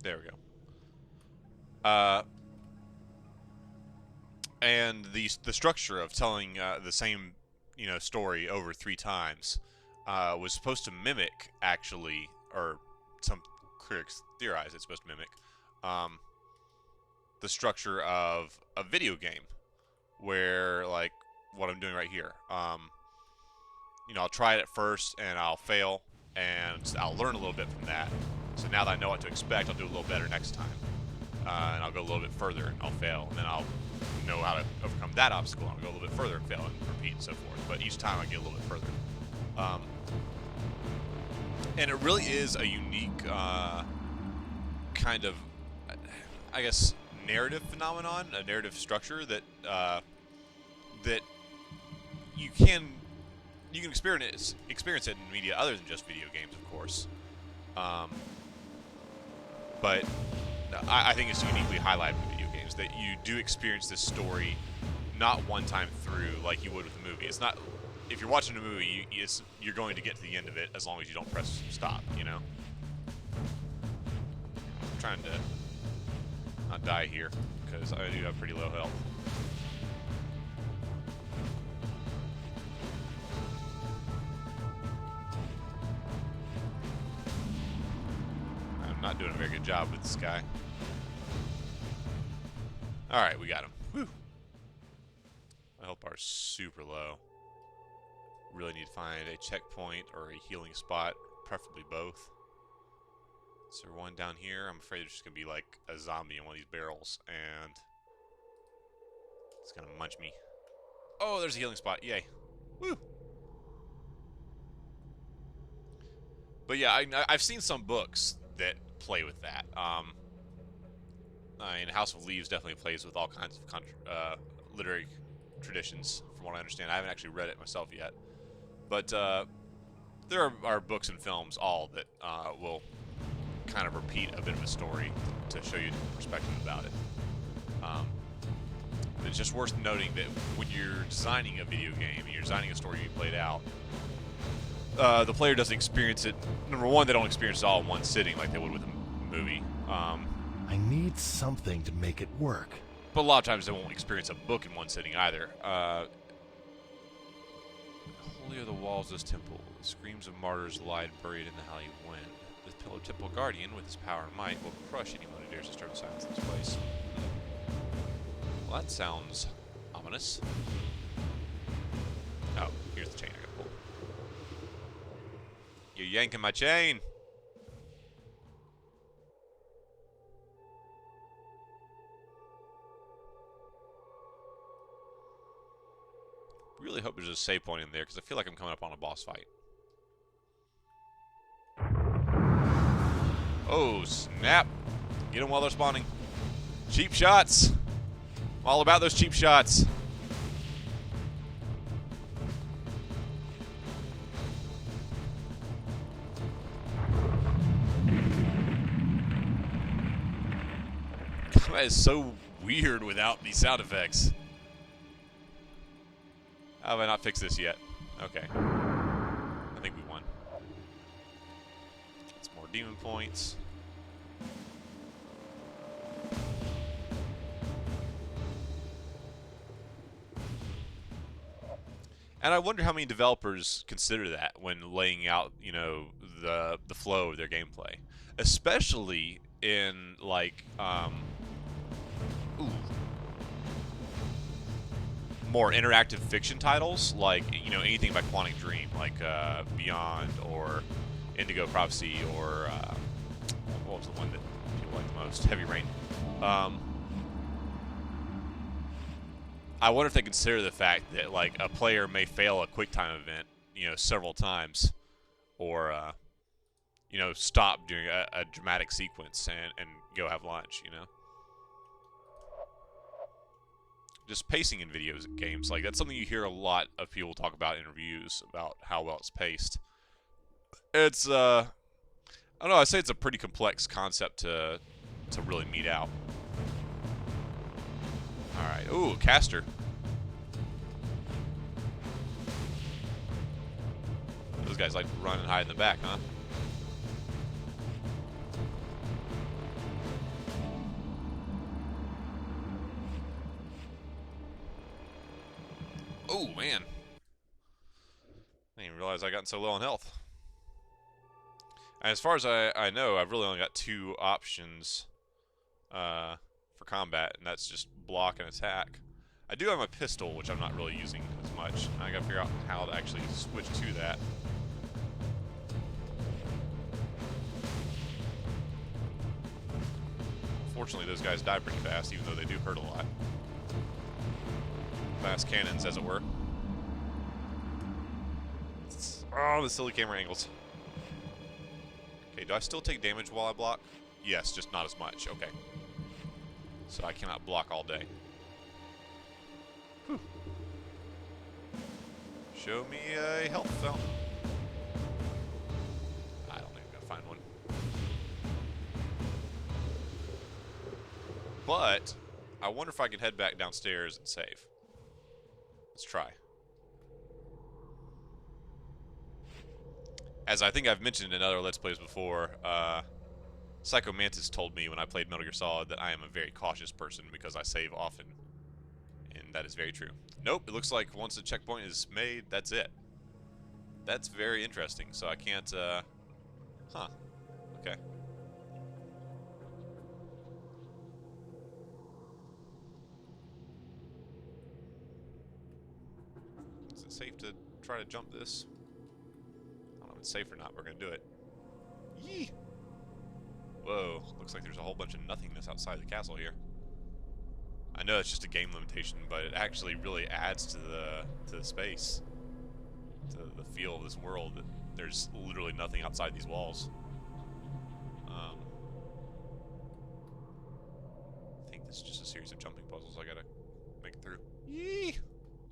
There we go. And the structure of telling the same story over 3 times was supposed to mimic, actually, or some critics theorize it's supposed to mimic the structure of a video game, where, like, what I'm doing right here. I'll try it at first and I'll fail, and I'll learn a little bit from that. So now that I know what to expect, I'll do a little better next time. And I'll go a little bit further and I'll fail, and then I'll know how to overcome that obstacle, and I'll go a little bit further and fail, and repeat and so forth. But each time I get a little bit further. And it really is a unique kind of, I guess, narrative phenomenon, a narrative structure that that you can experience it in media other than just video games, of course. But I think it's uniquely highlighted in video games that you do experience this story not one time through like you would with a movie. It's not, if you're watching a movie, you're going to get to the end of it as long as you don't press stop, I'm trying to not die here, because I do have pretty low health. I'm not doing a very good job with this guy. Alright, we got him. Whew. My health bar is super low. Really need to find a checkpoint or a healing spot, preferably both. Is there one down here? I'm afraid there's just going to be like a zombie in one of these barrels, and it's going to munch me. Oh, there's a healing spot. Yay. Woo! But yeah, I've seen some books that play with that. House of Leaves definitely plays with all kinds of literary traditions, from what I understand. I haven't actually read it myself yet. But there are books and films all that will kind of repeat a bit of a story to show you a different perspective about it. It's just worth noting that when you're designing a video game and you're designing a story you played out, the player doesn't experience it. Number one, they don't experience it all in one sitting like they would with a movie. I need something to make it work. But a lot of times they won't experience a book in one sitting either. Holy are the walls of this temple. The screams of martyrs lie buried in the alley wind. This pillar temple guardian, with his power and might, will crush anyone who dares disturb the silence of this place. Well, that sounds ominous. Oh, here's the chain I gotta pull. You're yanking my chain! Really hope there's a save point in there, because I feel like I'm coming up on a boss fight. Oh, snap. Get them while they're spawning. Cheap shots. I'm all about those cheap shots. That is so weird without these sound effects. How have I not fixed this yet? Okay. I think we won. It's more demon points. And I wonder how many developers consider that when laying out, the flow of their gameplay. Especially in, like, more interactive fiction titles, like, anything by Quantic Dream, like Beyond or Indigo Prophecy, or what was the one that people like the most? Heavy Rain. I wonder if they consider the fact that, like, a player may fail a QuickTime event, several times, or stop during a dramatic sequence and go have lunch, Just pacing in videos and games, like, that's something you hear a lot of people talk about in reviews about how well it's paced. It's I don't know, I say it's a pretty complex concept to really mete out. Alright, ooh, caster. Those guys like to run and hide in the back, huh? Oh, man. I didn't even realize I gotten so low on health. And as far as I know, I've really only got 2 options for combat, and that's just block and attack. I do have my pistol, which I'm not really using as much. I gotta figure out how to actually switch to that. Fortunately, those guys die pretty fast, even though they do hurt a lot. Fast cannons, as it were. Oh, the silly camera angles. Okay, do I still take damage while I block? Yes, just not as much. Okay. So I cannot block all day. Whew. Show me a health fountain. I don't think I'm gonna find one. But I wonder if I can head back downstairs and save. Let's try. As I think I've mentioned in other Let's Plays before, Psycho Mantis told me when I played Metal Gear Solid that I am a very cautious person because I save often. And that is very true. Nope, it looks like once the checkpoint is made, that's it. That's very interesting, so I can't, huh. Okay. Is it safe to try to jump this? I don't know if it's safe or not, we're gonna do it. Yee! Whoa, looks like there's a whole bunch of nothingness outside the castle here. I know it's just a game limitation, but it actually really adds to the space, to the feel of this world. That there's literally nothing outside these walls. I think this is just a series of jumping puzzles I gotta make it through. Yee!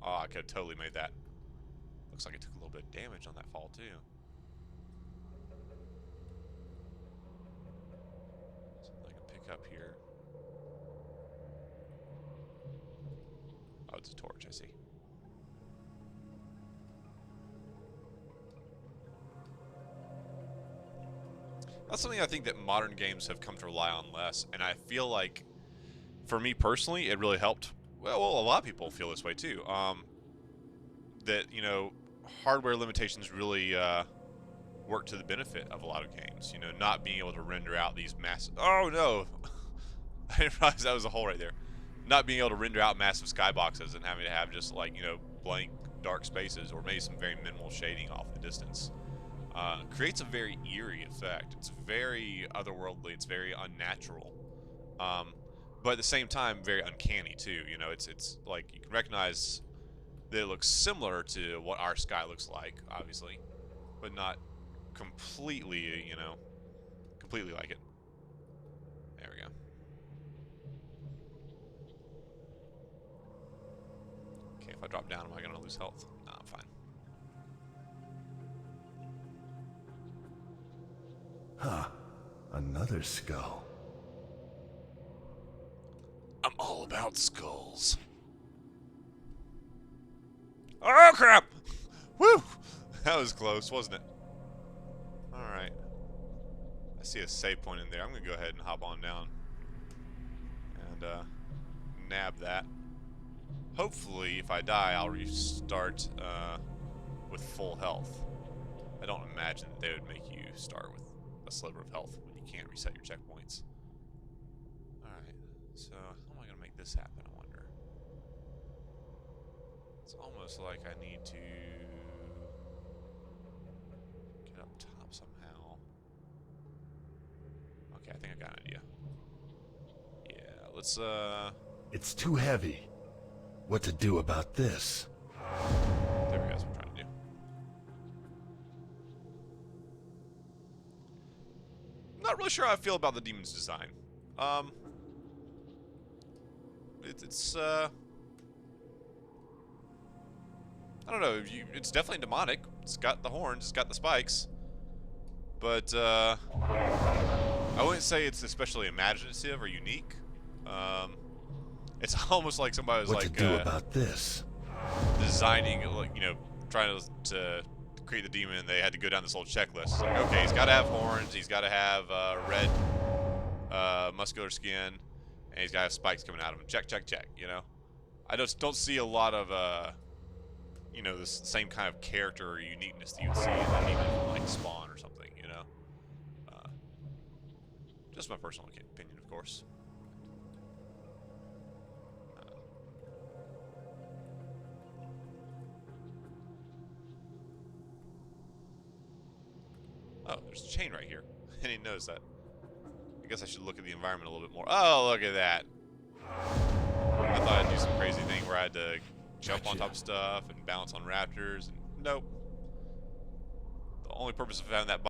Oh, I could have totally made that. Looks like it took a little bit of damage on that fall too. Something I can pick up here. Oh, it's a torch, I see. That's something I think that modern games have come to rely on less, and I feel like, for me personally, it really helped. Well, a lot of people feel this way too. That, you know, hardware limitations really work to the benefit of a lot of games. You know, not being able to render out these massive... Oh, no! I didn't realize that was a hole right there. Not being able to render out massive skyboxes and having to have just, like, you know, blank dark spaces or maybe some very minimal shading off the distance. Creates a very eerie effect. It's very otherworldly. It's very unnatural. But at the same time, very uncanny, too. You know, it's like, you can recognize that it looks similar to what our sky looks like, obviously, but not completely, you know, completely like it. There we go. Okay, if I drop down, am I going to lose health? No, I'm fine. Huh. Another skull. I'm all about skulls. Oh, crap! Woo! That was close, wasn't it? Alright. I see a save point in there. I'm going to go ahead and hop on down. And, nab that. Hopefully, if I die, I'll restart, with full health. I don't imagine that they would make you start with a sliver of health when you can't reset your checkpoints. Alright, so how am I going to make this happen, I wonder? It's almost like I need to get up top somehow. Okay, I think I got an idea. Yeah, let's, It's too heavy. What to do about this? there we go, that's what I'm trying to do. Not really sure how I feel about the demon's design. It's I don't know, it's definitely demonic. It's got the horns, it's got the spikes. But, I wouldn't say it's especially imaginative or unique. It's almost like somebody was what like, to do about this? designing, like, you know, trying to create the demon, and they had to go down this whole checklist. It's like, okay, he's got to have horns, he's got to have red, muscular skin, and he's got to have spikes coming out of him. Check, check, check, you know? I just don't see a lot of you know, this same kind of character or uniqueness that you would see in any different, like, Spawn or something, you know? Just my personal opinion, of course. Oh, there's a chain right here. I didn't notice that. I guess I should look at the environment a little bit more. Oh, look at that. I thought I'd do some crazy thing where I had to jump on top of stuff and bounce on raptors. And nope. The only purpose of having that